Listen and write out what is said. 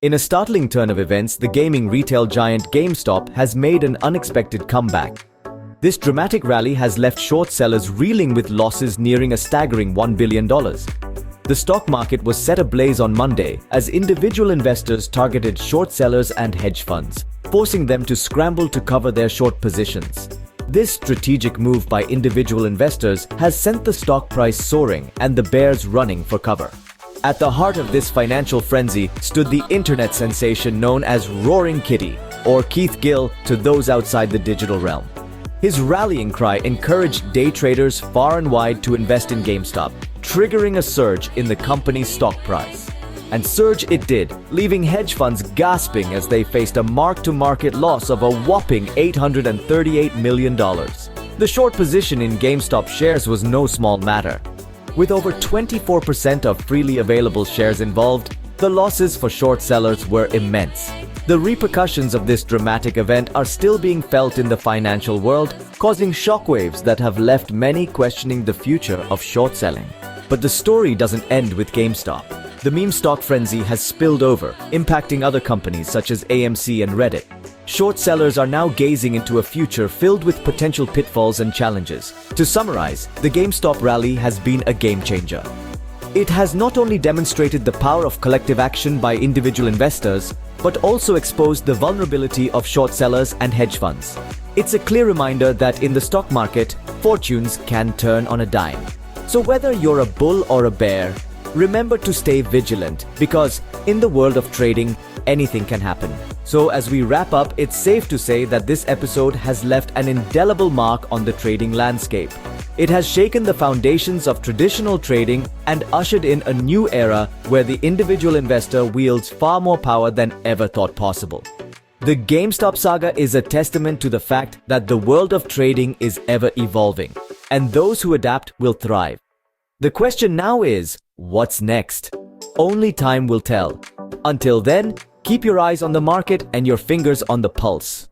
In a startling turn of events, the gaming retail giant GameStop has made an unexpected comeback. This dramatic rally has left short sellers reeling with losses nearing a staggering $1 billion. The stock market was set ablaze on Monday as individual investors targeted short sellers and hedge funds, forcing them to scramble to cover their short positions. This strategic move by individual investors has sent the stock price soaring and the bears running for cover. At the heart of this financial frenzy stood the internet sensation known as Roaring Kitty, or Keith Gill to those outside the digital realm. His rallying cry encouraged day traders far and wide to invest in GameStop, triggering a surge in the company's stock price. And surge it did, leaving hedge funds gasping as they faced a mark-to-market loss of a whopping $838 million. The short position in GameStop shares was no small matter. With over 24% of freely available shares involved, the losses for short sellers were immense. The repercussions of this dramatic event are still being felt in the financial world, causing shockwaves that have left many questioning the future of short selling. But the story doesn't end with GameStop. The meme stock frenzy has spilled over, impacting other companies such as AMC and Reddit. Short sellers are now gazing into a future filled with potential pitfalls and challenges. To summarize, the GameStop rally has been a game changer. It has not only demonstrated the power of collective action by individual investors, but also exposed the vulnerability of short sellers and hedge funds. It's a clear reminder that in the stock market, fortunes can turn on a dime. So whether you're a bull or a bear, remember to stay vigilant, because in the world of trading, anything can happen. So as we wrap up, it's safe to say that this episode has left an indelible mark on the trading landscape. It has shaken the foundations of traditional trading and ushered in a new era where the individual investor wields far more power than ever thought possible. The GameStop saga is a testament to the fact that the world of trading is ever evolving, and those who adapt will thrive. The question now is, what's next? Only time will tell. Until then, keep your eyes on the market and your fingers on the pulse.